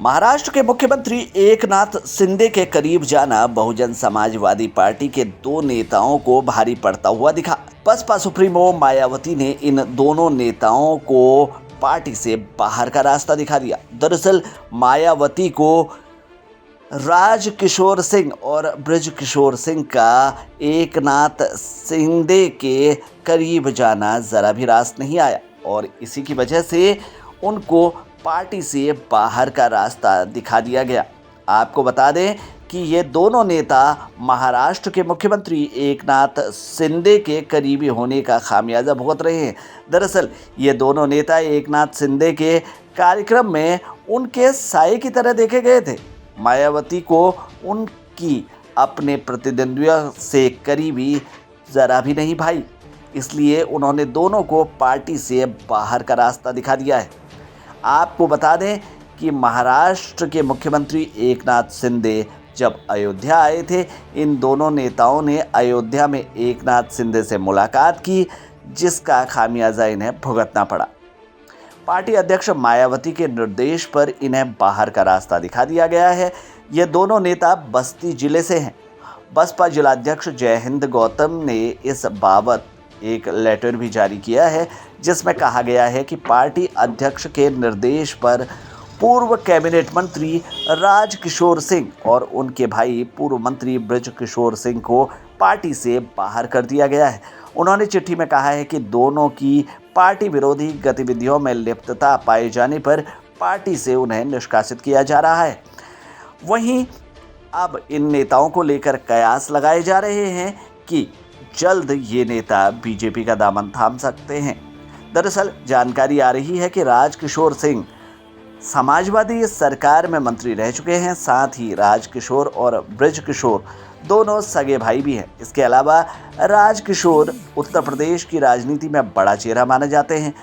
महाराष्ट्र के मुख्यमंत्री एकनाथ शिंदे के करीब जाना बहुजन समाजवादी पार्टी के दो नेताओं को भारी पड़ता हुआ दिखा। बसपा सुप्रीमो मायावती ने इन दोनों नेताओं को पार्टी से बाहर का रास्ता दिखा दिया। दरअसल मायावती को राज किशोर सिंह और ब्रज किशोर सिंह का एकनाथ शिंदे के करीब जाना जरा भी रास नहीं आया और इसी की वजह से उनको पार्टी से बाहर का रास्ता दिखा दिया गया। आपको बता दें कि ये दोनों नेता महाराष्ट्र के मुख्यमंत्री एकनाथ शिंदे के करीबी होने का खामियाजा भुगत रहे हैं। दरअसल ये दोनों नेता एकनाथ शिंदे के कार्यक्रम में उनके साये की तरह देखे गए थे। मायावती को उनकी अपने प्रतिद्वंद्वियों से करीबी जरा भी नहीं भाई, इसलिए उन्होंने दोनों को पार्टी से बाहर का रास्ता दिखा दिया है। आपको बता दें कि महाराष्ट्र के मुख्यमंत्री एकनाथ शिंदे जब अयोध्या आए थे, इन दोनों नेताओं ने अयोध्या में एकनाथ शिंदे से मुलाकात की, जिसका खामियाजा इन्हें भुगतना पड़ा। पार्टी अध्यक्ष मायावती के निर्देश पर इन्हें बाहर का रास्ता दिखा दिया गया है। ये दोनों नेता बस्ती जिले से हैं। बसपा जिलाध्यक्ष जयहिंद गौतम ने इस बाबत एक लेटर भी जारी किया है, जिसमें कहा गया है कि पार्टी अध्यक्ष के निर्देश पर पूर्व कैबिनेट मंत्री राज किशोर सिंह और उनके भाई पूर्व मंत्री ब्रज किशोर सिंह को पार्टी से बाहर कर दिया गया है। उन्होंने चिट्ठी में कहा है कि दोनों की पार्टी विरोधी गतिविधियों में लिप्तता पाए जाने पर पार्टी से उन्हें निष्कासित किया जा रहा है। वहीं अब इन नेताओं को लेकर कयास लगाए जा रहे हैं कि जल्द ये नेता बीजेपी का दामन थाम सकते हैं। दरअसल जानकारी आ रही है कि राज किशोर सिंह समाजवादी सरकार में मंत्री रह चुके हैं। साथ ही राज किशोर और ब्रज किशोर दोनों सगे भाई भी हैं। इसके अलावा राज किशोर उत्तर प्रदेश की राजनीति में बड़ा चेहरा माने जाते हैं।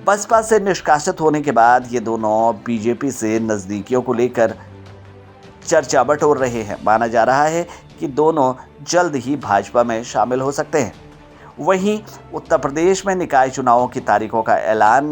बसपा से निष्कासित होने के बाद ये दोनों बीजेपी से नज़दीकियों को लेकर चर्चा बटोर रहे हैं। माना जा रहा है कि दोनों जल्द ही भाजपा में शामिल हो सकते हैं। वहीं उत्तर प्रदेश में निकाय चुनावों की तारीखों का ऐलान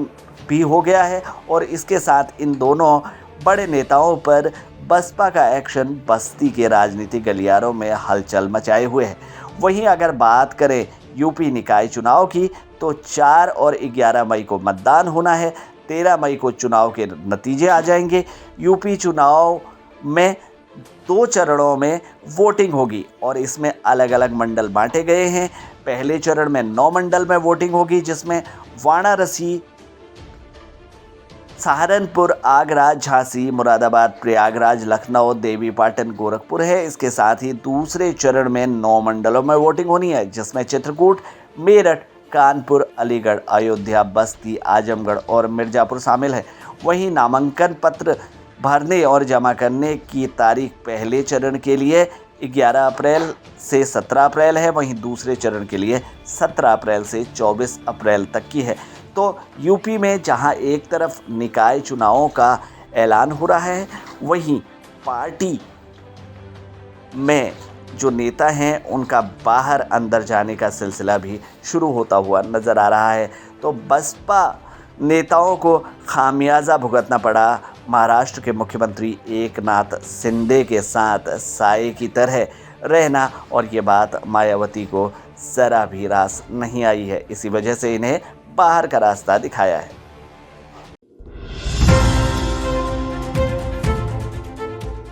भी हो गया है और इसके साथ इन दोनों बड़े नेताओं पर बसपा का एक्शन बस्ती के राजनीतिक गलियारों में हलचल मचाए हुए है। वहीं अगर बात करें यूपी निकाय चुनाव की, तो 4 और 11 मई को मतदान होना है। 13 मई को चुनाव के नतीजे आ जाएंगे। यूपी चुनाव में 2 चरणों में वोटिंग होगी और इसमें अलग अलग मंडल बांटे गए हैं। पहले चरण में 9 मंडल में वोटिंग होगी, जिसमें वाराणसी, सहारनपुर, आगरा, झांसी, मुरादाबाद, प्रयागराज, लखनऊ, देवीपाटन, गोरखपुर है। इसके साथ ही दूसरे चरण में 9 मंडलों में वोटिंग होनी है, जिसमें चित्रकूट, मेरठ, कानपुर, अलीगढ़, अयोध्या, बस्ती, आजमगढ़ और मिर्ज़ापुर शामिल है। वहीं नामांकन पत्र भरने और जमा करने की तारीख पहले चरण के लिए 11 अप्रैल से 17 अप्रैल है। वहीं दूसरे चरण के लिए 17 अप्रैल से 24 अप्रैल तक की है। तो यूपी में जहां एक तरफ निकाय चुनावों का ऐलान हो रहा है, वहीं पार्टी में जो नेता हैं उनका बाहर अंदर जाने का सिलसिला भी शुरू होता हुआ नज़र आ रहा है। तो बसपा नेताओं को खामियाजा भुगतना पड़ा। महाराष्ट्र के मुख्यमंत्री एकनाथ शिंदे के साथ साये की तरह रहना, और ये बात मायावती को ज़रा भी रास नहीं आई है। इसी वजह से इन्हें बाहर का रास्ता दिखाया है।